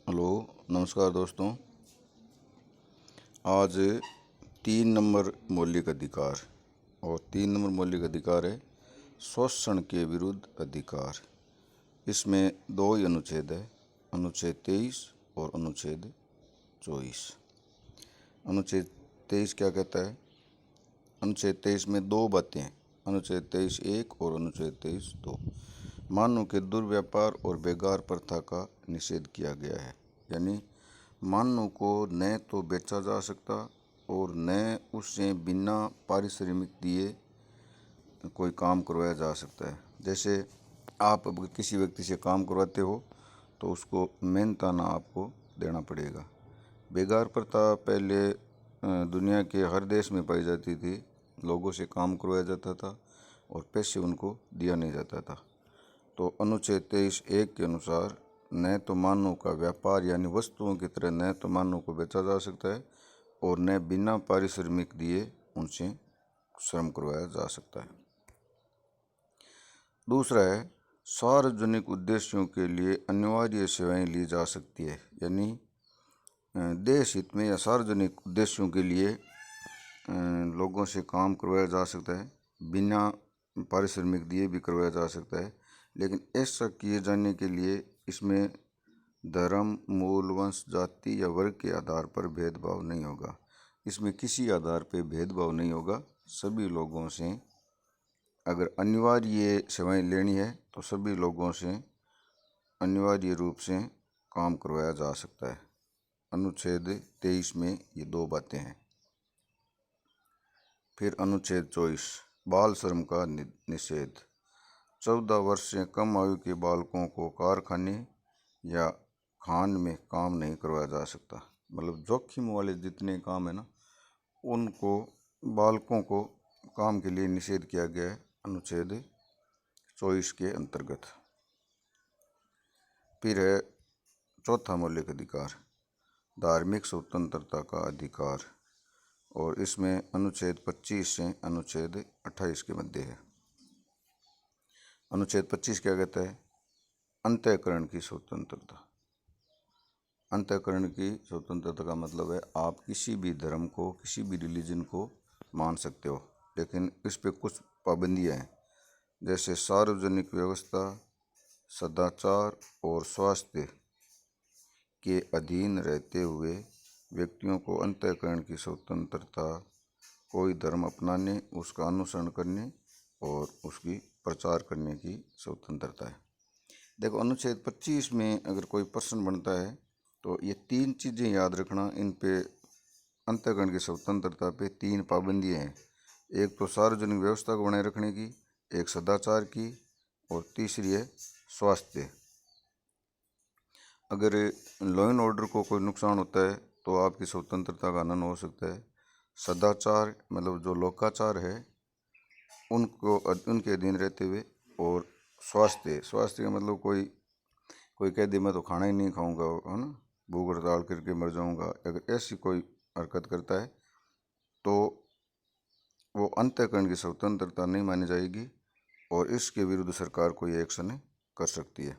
Hello, नमस्कार दोस्तों। आज 3 नंबर मौलिक अधिकार और 3 नंबर मौलिक अधिकार है शोषण के विरुद्ध अधिकार। इसमें दो ही अनुच्छेद है, अनुच्छेद 23 और अनुच्छेद 24। अनुच्छेद 23 क्या कहता है? अनुच्छेद 23 में दो बातें हैं, अनुच्छेद 23(1) और अनुच्छेद 23(2). मानव के दुर्व्यापार और बेगार प्रथा का निषेध किया गया है। यानी मानव को न तो बेचा जा सकता और न उससे बिना पारिश्रमिक दिए कोई काम करवाया जा सकता है। जैसे आप अब किसी व्यक्ति से काम करवाते हो तो उसको मेहनताना आपको देना पड़ेगा। बेगार प्रथा पहले दुनिया के हर देश में पाई जाती थी। लोगों से काम करवाया जाता था और पैसे उनको दिया नहीं जाता था। तो अनुच्छेद 23(1) के अनुसार न तो मानव का व्यापार यानी वस्तुओं की तरह न तो मानव को बेचा जा सकता है और न बिना पारिश्रमिक दिए उनसे श्रम करवाया जा सकता है। दूसरा है सार्वजनिक उद्देश्यों के लिए अनिवार्य सेवाएं ली जा सकती है। यानी देश हित में या सार्वजनिक उद्देश्यों के लिए लोगों से काम करवाया जा सकता है, बिना पारिश्रमिक दिए भी करवाया जा सकता है। लेकिन ऐसा किए जाने के लिए इसमें धर्म, मूल, वंश, जाति या वर्ग के आधार पर भेदभाव नहीं होगा। इसमें किसी आधार पर भेदभाव नहीं होगा। सभी लोगों से अगर अनिवार्य सेवाएं लेनी है तो सभी लोगों से अनिवार्य रूप से काम करवाया जा सकता है। अनुच्छेद 23 में ये दो बातें हैं। फिर अनुच्छेद 24 बाल श्रम का निषेध। 14 वर्ष से कम आयु के बालकों को कारखाने या खान में काम नहीं करवाया जा सकता। मतलब जोखिम वाले जितने काम है ना, उनको बालकों को काम के लिए निषेध किया गया है अनुच्छेद 24 के अंतर्गत। फिर है चौथा मौलिक अधिकार, धार्मिक स्वतंत्रता का अधिकार, और इसमें अनुच्छेद 25 से अनुच्छेद 28 के मध्य है। अनुच्छेद 25 क्या कहता है? अंतःकरण की स्वतंत्रता। अंतःकरण की स्वतंत्रता का मतलब है आप किसी भी धर्म को, किसी भी रिलीजन को मान सकते हो, लेकिन इस पे कुछ पाबंदियां हैं। जैसे सार्वजनिक व्यवस्था, सदाचार और स्वास्थ्य के अधीन रहते हुए व्यक्तियों को अंतःकरण की स्वतंत्रता, कोई धर्म अपनाने, उसका अनुसरण करने और उसकी प्रचार करने की स्वतंत्रता है। देखो, अनुच्छेद 25 में अगर कोई प्रश्न बनता है तो ये 3 चीज़ें याद रखना। इन पे अंतःकरण की स्वतंत्रता पे 3 पाबंदियाँ हैं। एक तो सार्वजनिक व्यवस्था को बनाए रखने की, एक सदाचार की, और तीसरी है स्वास्थ्य। अगर लॉ एंड ऑर्डर को कोई नुकसान होता है तो आपकी स्वतंत्रता का हनन हो सकता है। सदाचार मतलब जो लोकाचार है उनको उनके अधीन रहते हुए, और स्वास्थ्य का मतलब कोई कह दे मैं तो खाना ही नहीं खाऊंगा, है ना, भूख हड़ताल करके मर जाऊंगा, अगर ऐसी कोई हरकत करता है तो वो अंतःकरण की स्वतंत्रता नहीं मानी जाएगी और इसके विरुद्ध सरकार कोई एक्शन कर सकती है।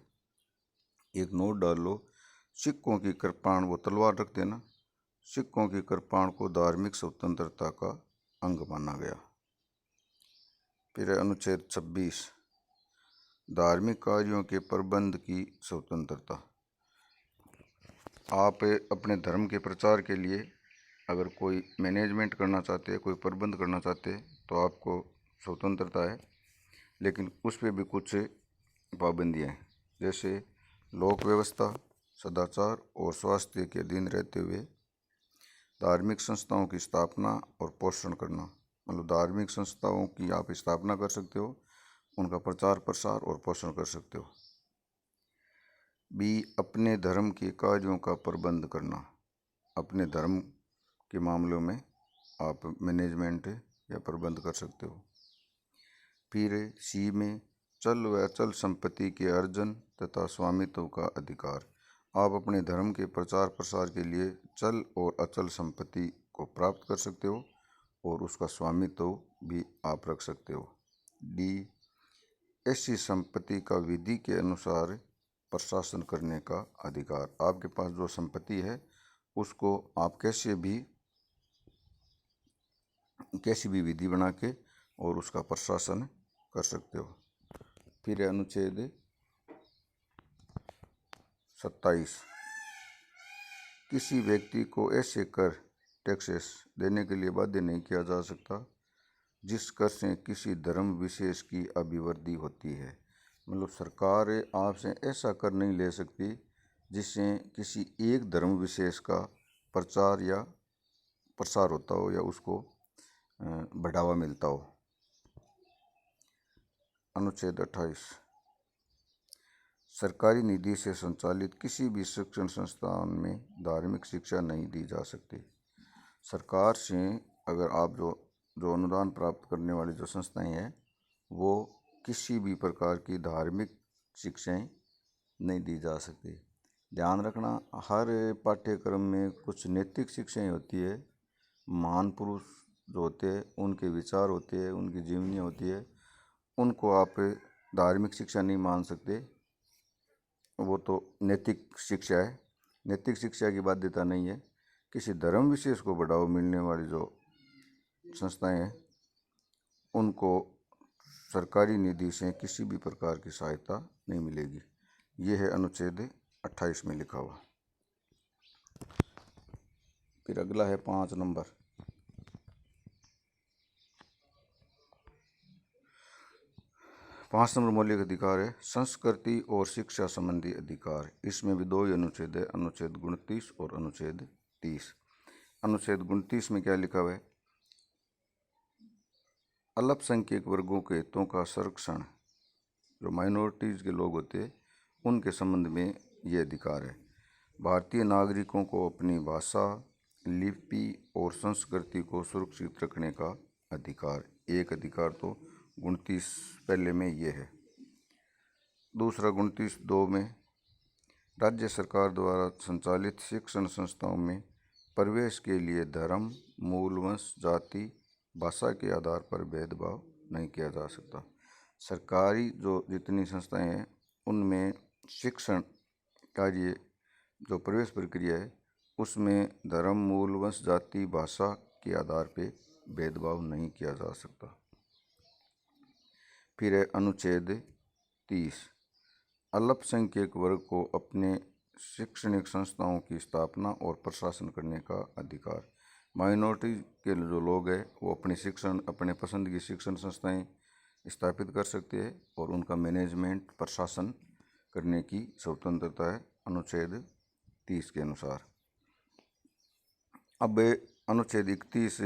एक नोट डाल लो, सिक्कों की कृपाण, वो तलवार रखते ना, सिक्कों की कृपाण को धार्मिक स्वतंत्रता का अंग माना गया। फिर अनुच्छेद 26 धार्मिक कार्यों के प्रबंध की स्वतंत्रता। आप अपने धर्म के प्रचार के लिए अगर कोई मैनेजमेंट करना चाहते हैं, कोई प्रबंध करना चाहते हैं तो आपको स्वतंत्रता है, लेकिन उस पर भी कुछ पाबंदियाँ हैं। जैसे लोक व्यवस्था, सदाचार और स्वास्थ्य के अधीन रहते हुए धार्मिक संस्थाओं की स्थापना और पोषण करना। मतलब धार्मिक संस्थाओं की आप स्थापना कर सकते हो, उनका प्रचार प्रसार और पोषण कर सकते हो। भी अपने धर्म के कार्यों का प्रबंध करना। अपने धर्म के मामलों में आप मैनेजमेंट या प्रबंध कर सकते हो। फिर सी में चल व अचल संपत्ति के अर्जन तथा स्वामित्व का अधिकार। आप अपने धर्म के प्रचार प्रसार के लिए चल और अचल संपत्ति को प्राप्त कर सकते हो और उसका स्वामित्व भी आप रख सकते हो। डी ऐसी संपत्ति का विधि के अनुसार प्रशासन करने का अधिकार। आपके पास जो संपत्ति है उसको आप कैसी भी विधि बना के और उसका प्रशासन कर सकते हो। फिर है अनुच्छेद 27, किसी व्यक्ति को ऐसे कर टैक्सेस देने के लिए बाध्य नहीं किया जा सकता जिस कर से किसी धर्म विशेष की अभिवृद्धि होती है। मतलब सरकार आपसे ऐसा कर नहीं ले सकती जिससे किसी एक धर्म विशेष का प्रचार या प्रसार होता हो या उसको बढ़ावा मिलता हो। अनुच्छेद 28, सरकारी निधि से संचालित किसी भी शिक्षण संस्थान में धार्मिक शिक्षा नहीं दी जा सकती। सरकार से अगर आप जो अनुदान प्राप्त करने वाली जो संस्थाएं हैं वो किसी भी प्रकार की धार्मिक शिक्षाएं नहीं दी जा सकती। ध्यान रखना, हर पाठ्यक्रम में कुछ नैतिक शिक्षाएं होती है, महान पुरुष जो होते हैं उनके विचार होते हैं, उनकी जीवनी होती है, उनको आप धार्मिक शिक्षा नहीं मान सकते, वो तो नैतिक शिक्षा है। नैतिक शिक्षा की बाध्यता नहीं है। किसी धर्म विशेष को बढ़ावा मिलने वाली जो संस्थाएं हैं उनको सरकारी निधि से किसी भी प्रकार की सहायता नहीं मिलेगी। ये है अनुच्छेद 28 में लिखा हुआ। फिर अगला है 5 नंबर। पाँच नंबर मौलिक अधिकार है संस्कृति और शिक्षा संबंधी अधिकार। इसमें भी दो ही अनुच्छेद है, अनुच्छेद 29 और अनुच्छेद 30। अनुच्छेद 29 में क्या लिखा हुआ है? अल्पसंख्यक वर्गों के हितों का संरक्षण, जो माइनॉरिटीज़ के लोग होते हैं उनके संबंध में ये अधिकार है। भारतीय नागरिकों को अपनी भाषा, लिपि और संस्कृति को सुरक्षित रखने का अधिकार। एक अधिकार तो 29 पहले में ये है। दूसरा 29(2) में राज्य सरकार द्वारा संचालित शिक्षण संस्थाओं में प्रवेश के लिए धर्म, मूल, वंश, जाति, भाषा के आधार पर भेदभाव नहीं किया जा सकता। सरकारी जो जितनी संस्थाएं हैं उनमें शिक्षण कार्य जो प्रवेश प्रक्रिया है उसमें धर्म, मूल, वंश, जाति, भाषा के आधार पर भेदभाव नहीं किया जा सकता। फिर है अनुच्छेद 30, अल्पसंख्यक वर्ग को अपने शैक्षणिक संस्थाओं की स्थापना और प्रशासन करने का अधिकार। माइनॉरिटी के जो लोग हैं वो अपने पसंद की शिक्षण संस्थाएं स्थापित कर सकते हैं और उनका मैनेजमेंट, प्रशासन करने की स्वतंत्रता है अनुच्छेद 30 के अनुसार। अब अनुच्छेद 31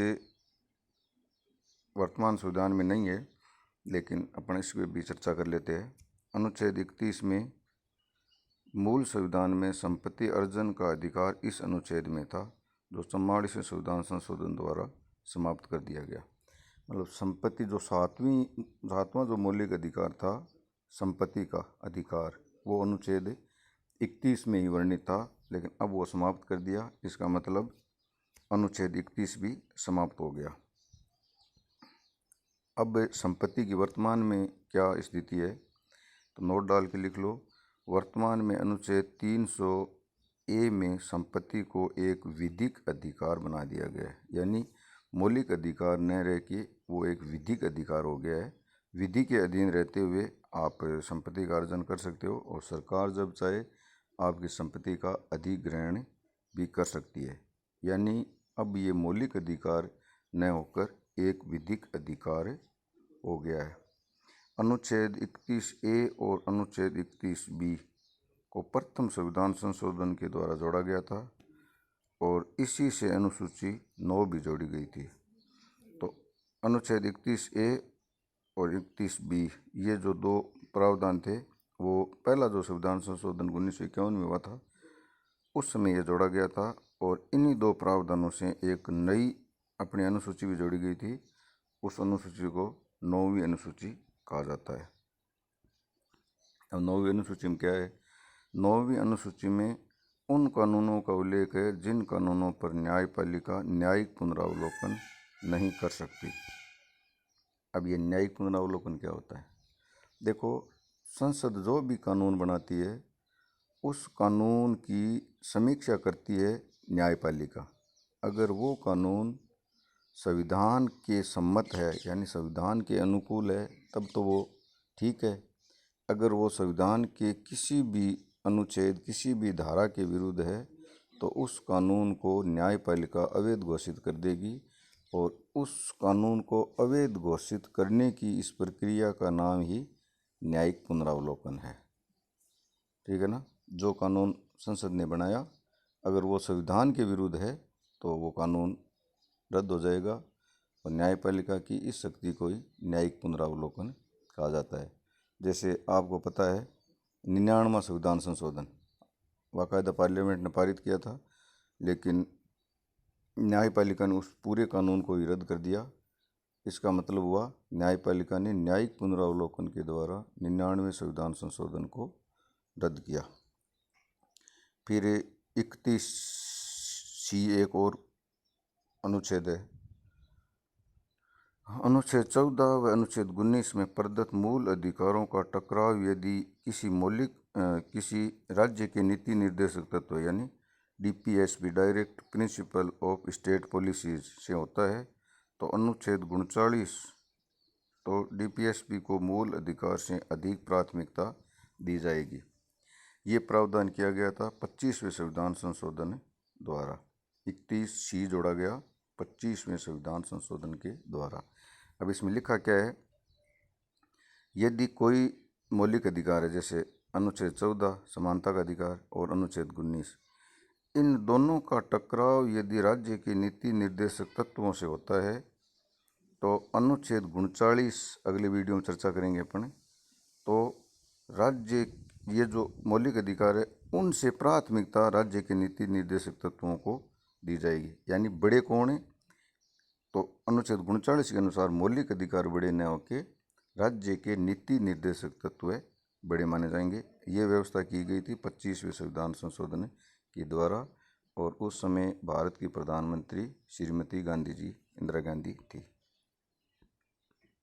वर्तमान संविधान में नहीं है लेकिन अपन इस पर भी चर्चा कर लेते हैं। अनुच्छेद 31 में मूल संविधान में संपत्ति अर्जन का अधिकार इस अनुच्छेद में था, जो 44वें संविधान संशोधन द्वारा समाप्त कर दिया गया। मतलब संपत्ति जो सातवां जो मौलिक अधिकार था संपत्ति का अधिकार, वो अनुच्छेद 31 में ही वर्णित था, लेकिन अब वो समाप्त कर दिया। इसका मतलब अनुच्छेद 31 भी समाप्त हो गया। अब संपत्ति की वर्तमान में क्या स्थिति है तो नोट डाल के लिख लो। वर्तमान में अनुच्छेद 300A में संपत्ति को एक विधिक अधिकार बना दिया गया है, यानी मौलिक अधिकार न रह के वो एक विधिक अधिकार हो गया है। विधि के अधीन रहते हुए आप संपत्ति का अर्जन कर सकते हो और सरकार जब चाहे आपकी संपत्ति का अधिग्रहण भी कर सकती है। यानी अब ये मौलिक अधिकार न होकर एक विधिक अधिकार हो गया है। अनुच्छेद 31A और अनुच्छेद 31B को प्रथम संविधान संशोधन के द्वारा जोड़ा गया था और इसी से अनुसूची 9 भी जोड़ी गई थी। तो अनुच्छेद 31A और 31B ये जो दो प्रावधान थे वो पहला जो संविधान संशोधन 1951 में हुआ था उस समय ये जोड़ा गया था और इन्हीं दो प्रावधानों से एक नई अपनी अनुसूची भी जोड़ी गई थी। उस अनुसूची को 9वीं अनुसूची कहा जाता है। अब 9वीं अनुसूची में क्या है? 9वीं अनुसूची में उन कानूनों का उल्लेख है जिन कानूनों पर न्यायपालिका न्यायिक पुनरावलोकन नहीं कर सकती। अब ये न्यायिक पुनरावलोकन क्या होता है? देखो, संसद जो भी कानून बनाती है उस कानून की समीक्षा करती है न्यायपालिका। अगर वो कानून संविधान के सम्मत है यानी संविधान के अनुकूल है तब तो वो ठीक है। अगर वो संविधान के किसी भी अनुच्छेद किसी भी धारा के विरुद्ध है तो उस कानून को न्यायपालिका अवैध घोषित कर देगी और उस कानून को अवैध घोषित करने की इस प्रक्रिया का नाम ही न्यायिक पुनरावलोकन है। ठीक है ना। जो कानून संसद ने बनाया अगर वो संविधान के विरुद्ध है तो वो कानून रद्द हो जाएगा और न्यायपालिका की इस शक्ति को ही न्यायिक पुनरावलोकन कहा जाता है। जैसे आपको पता है 99वां संविधान संशोधन बाकायदा पार्लियामेंट ने पारित किया था, लेकिन न्यायपालिका ने उस पूरे कानून को ही रद्द कर दिया। इसका मतलब हुआ न्यायपालिका ने न्यायिक पुनरावलोकन के द्वारा 99वें संविधान संशोधन को रद्द किया। फिर 31C एक और अनुच्छेद है। अनुच्छेद 14 व अनुच्छेद 19 में प्रदत्त मूल अधिकारों का टकराव यदि किसी राज्य के नीति निर्देशक तत्व यानी DPSP direct principle of state policies से होता है तो अनुच्छेद 39 तो DPSP को मूल अधिकार से अधिक प्राथमिकता दी जाएगी। ये प्रावधान किया गया था 25वें संविधान संशोधन द्वारा। 31C जोड़ा गया 25वें संविधान संशोधन के द्वारा। अब इसमें लिखा क्या है, यदि कोई मौलिक अधिकार है जैसे अनुच्छेद 14 समानता का अधिकार और अनुच्छेद 19, इन दोनों का टकराव यदि राज्य के नीति निर्देशक तत्वों से होता है तो अनुच्छेद 39 अगले वीडियो में चर्चा करेंगे अपन। तो राज्य ये जो मौलिक अधिकार है उनसे प्राथमिकता राज्य के नीति निर्देशक तत्वों को दी जाएगी। यानी बड़े कौन है तो अनुच्छेद 39 के अनुसार मौलिक अधिकार बड़े न होके राज्य के नीति निर्देशक तत्व बड़े माने जाएंगे। ये व्यवस्था की गई थी 25वें संविधान संशोधन के द्वारा और उस समय भारत की प्रधानमंत्री श्रीमती गांधी जी इंदिरा गांधी थी।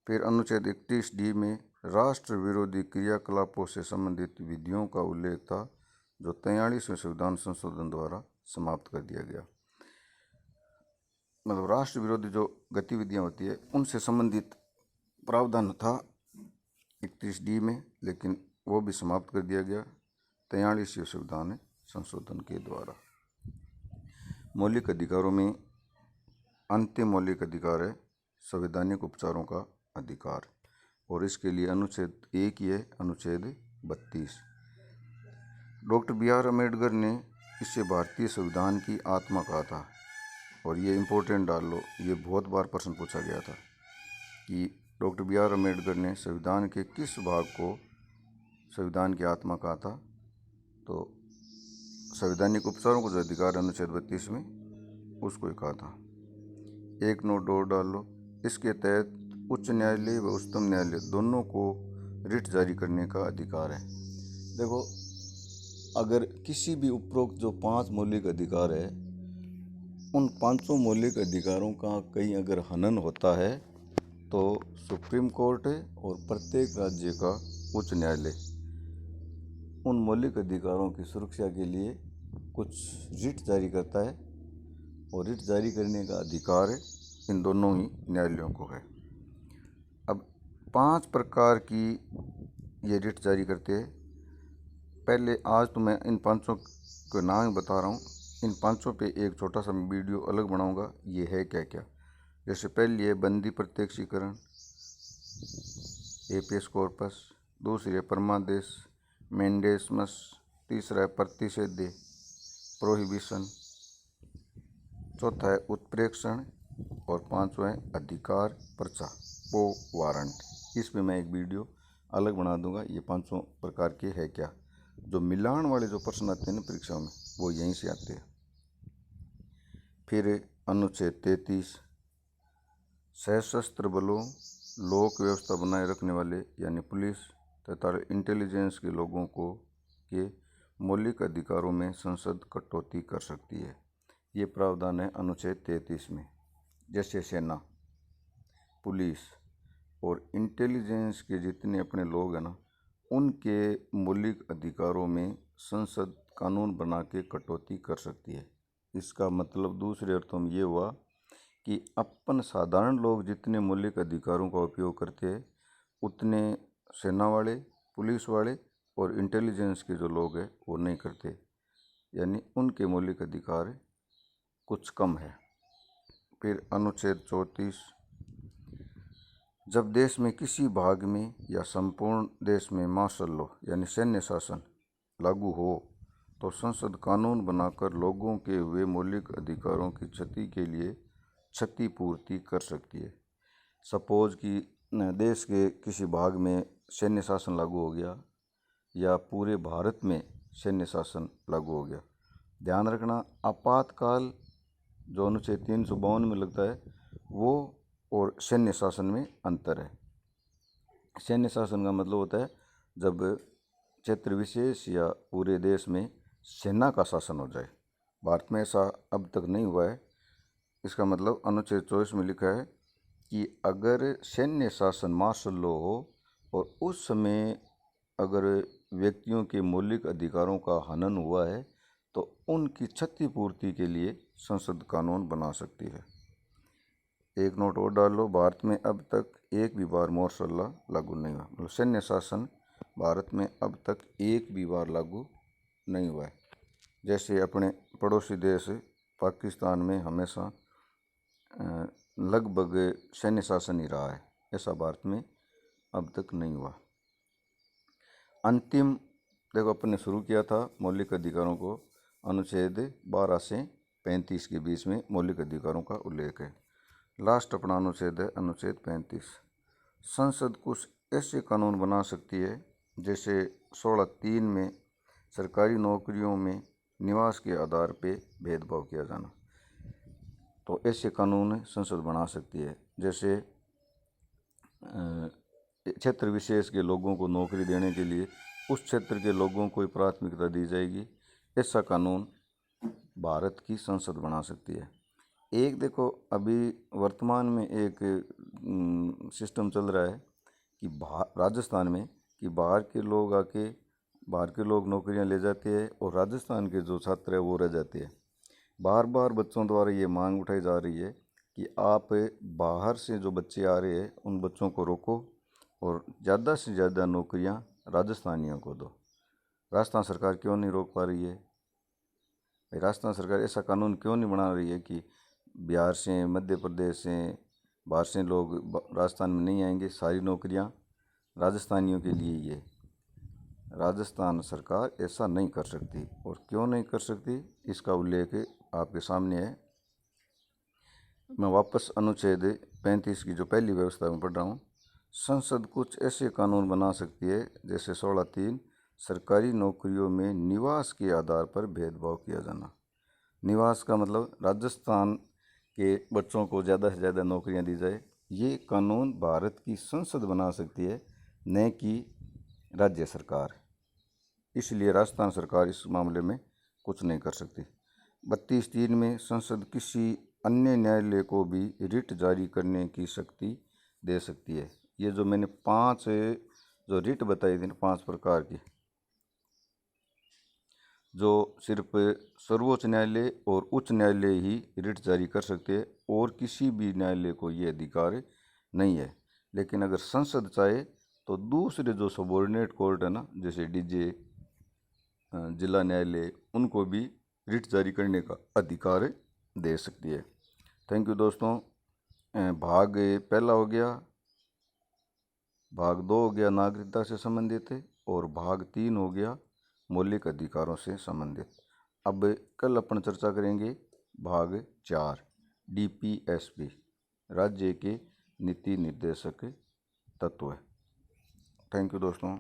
फिर अनुच्छेद 31D में राष्ट्र विरोधी क्रियाकलापों से संबंधित विधियों का उल्लेख था जो 43वें संविधान संशोधन द्वारा समाप्त कर दिया गया। मतलब राष्ट्र विरोधी जो गतिविधियां होती है उनसे संबंधित प्रावधान था 31D में, लेकिन वो भी समाप्त कर दिया गया 43वें संविधान संशोधन के द्वारा। मौलिक अधिकारों में अंतिम मौलिक अधिकार है संवैधानिक उपचारों का अधिकार और इसके लिए अनुच्छेद 1 है अनुच्छेद 32। डॉक्टर BR अम्बेडकर ने इसे भारतीय संविधान की आत्मा कहा था और ये इम्पोर्टेंट डाल लो, ये बहुत बार प्रश्न पूछा गया था कि डॉक्टर BR अम्बेडकर ने संविधान के किस भाग को संविधान की आत्मा कहा था। तो संवैधानिक उपचारों को जो अधिकार अनुच्छेद 32 में उसको ही कहा था। एक नोट और डाल लो, इसके तहत उच्च न्यायालय व उच्चतम न्यायालय दोनों को रिट जारी करने का अधिकार है। देखो अगर किसी भी उपरोक्त जो 5 मौलिक अधिकार है उन 5 मौलिक अधिकारों का कहीं अगर हनन होता है तो सुप्रीम कोर्ट और प्रत्येक राज्य का उच्च न्यायालय उन मौलिक अधिकारों की सुरक्षा के लिए कुछ रिट जारी करता है और रिट जारी करने का अधिकार इन दोनों ही न्यायालयों को है। अब 5 प्रकार की ये रिट जारी करते हैं। पहले आज तो मैं इन 5 के नाम ही बता रहा हूँ, इन 5 पे एक छोटा सा वीडियो अलग बनाऊंगा ये है क्या क्या। जैसे पहली है बंदी प्रत्यक्षीकरण एपियस कॉर्पस, दूसरी है परमादेश मेंडेसमस, तीसरा है प्रतिषेध प्रोहिबिशन, चौथा है उत्प्रेक्षण और 5वां है अधिकार पर्चा वो वारंट। इस पे मैं एक वीडियो अलग बना दूंगा। ये 5 प्रकार के है क्या, जो मिलान वाले जो प्रश्न आते हैं ना परीक्षा में वो यहीं से आते हैं। फिर अनुच्छेद 33 सशस्त्र बलों लोक व्यवस्था बनाए रखने वाले यानी पुलिस तथा इंटेलिजेंस के लोगों को के मौलिक अधिकारों में संसद कटौती कर सकती है। ये प्रावधान है अनुच्छेद 33 में। जैसे सेना, पुलिस और इंटेलिजेंस के जितने अपने लोग हैं ना उनके मौलिक अधिकारों में संसद कानून बना के कटौती कर सकती है। इसका मतलब दूसरे अर्थों में ये हुआ कि अपन साधारण लोग जितने मौलिक अधिकारों का उपयोग करते हैं उतने सेना वाले, पुलिस वाले और इंटेलिजेंस के जो लोग हैं वो नहीं करते, यानी उनके मौलिक अधिकार कुछ कम है। फिर अनुच्छेद 34, जब देश में किसी भाग में या संपूर्ण देश में मार्शल लॉ यानी सैन्य शासन लागू हो तो संसद कानून बनाकर लोगों के हुए मौलिक अधिकारों की क्षति के लिए क्षतिपूर्ति कर सकती है। सपोज कि देश के किसी भाग में सैन्य शासन लागू हो गया या पूरे भारत में सैन्य शासन लागू हो गया। ध्यान रखना, आपातकाल जो अनुच्छेद 352 में लगता है वो और सैन्य शासन में अंतर है। सैन्य शासन का मतलब होता है जब क्षेत्र विशेष या पूरे देश में सेना का शासन हो जाए। भारत में ऐसा अब तक नहीं हुआ है। इसका मतलब अनुच्छेद 24 में लिखा है कि अगर सैन्य शासन मार्शल लॉ हो और उस समय अगर व्यक्तियों के मौलिक अधिकारों का हनन हुआ है तो उनकी क्षतिपूर्ति के लिए संसद कानून बना सकती है। एक नोट और डाल लो, भारत में अब तक एक भी बार मार्शल लॉ लागू नहीं हुआ, मतलब सैन्य शासन भारत में अब तक एक भी बार लागू नहीं हुआ है। जैसे अपने पड़ोसी देश पाकिस्तान में हमेशा लगभग सैन्य शासन ही रहा है, ऐसा भारत में अब तक नहीं हुआ। अंतिम देखो, अपन ने शुरू किया था मौलिक अधिकारों को, अनुच्छेद 12 से 35 के बीच में मौलिक अधिकारों का उल्लेख है। लास्ट अपना अनुच्छेद है अनुच्छेद 35। संसद कुछ ऐसे कानून बना सकती है जैसे 16(3) में सरकारी नौकरियों में निवास के आधार पे भेदभाव किया जाना। तो ऐसे कानून संसद बना सकती है, जैसे क्षेत्र विशेष के लोगों को नौकरी देने के लिए उस क्षेत्र के लोगों को प्राथमिकता दी जाएगी। ऐसा कानून भारत की संसद बना सकती है। एक देखो, अभी वर्तमान में एक सिस्टम चल रहा है कि राजस्थान में कि बाहर के लोग नौकरियां ले जाते हैं और राजस्थान के जो छात्र हैं वो रह जाते हैं। बार बार बच्चों द्वारा ये मांग उठाई जा रही है कि आप बाहर से जो बच्चे आ रहे हैं उन बच्चों को रोको और ज़्यादा से ज़्यादा नौकरियां राजस्थानियों को दो। राजस्थान सरकार क्यों नहीं रोक पा रही है? राजस्थान सरकार ऐसा कानून क्यों नहीं बना रही है कि बिहार से, मध्य प्रदेश से, बाहर से लोग राजस्थान में नहीं आएंगे, सारी नौकरियां राजस्थानियों के लिए ही है? राजस्थान सरकार ऐसा नहीं कर सकती। और क्यों नहीं कर सकती इसका उल्लेख आपके सामने है। मैं वापस अनुच्छेद 35 की जो पहली व्यवस्था में पढ़ रहा हूँ। संसद कुछ ऐसे कानून बना सकती है जैसे 16(3) सरकारी नौकरियों में निवास के आधार पर भेदभाव किया जाना। निवास का मतलब राजस्थान के बच्चों को ज़्यादा से ज़्यादा नौकरियां दी जाए। ये कानून भारत की संसद बना सकती है, न कि राज्य सरकार। इसलिए राजस्थान सरकार इस मामले में कुछ नहीं कर सकती। 32(3) में संसद किसी अन्य न्यायालय को भी रिट जारी करने की शक्ति दे सकती है। ये जो मैंने 5 जो रिट बताई थी, 5 प्रकार की, जो सिर्फ सर्वोच्च न्यायालय और उच्च न्यायालय ही रिट जारी कर सकते हैं और किसी भी न्यायालय को ये अधिकार नहीं है। लेकिन अगर संसद चाहे तो दूसरे जो सबॉर्डिनेट कोर्ट है ना, जैसे डीजे, जिला न्यायालय, उनको भी रिट जारी करने का अधिकार दे सकती है। थैंक यू दोस्तों। भाग पहला हो गया, भाग 2 हो गया नागरिकता से संबंधित है और भाग 3 हो गया मौलिक अधिकारों से संबंधित। अब कल अपन चर्चा करेंगे भाग 4 DPSP, राज्य के नीति निर्देशक तत्व। थैंक यू दोस्तों।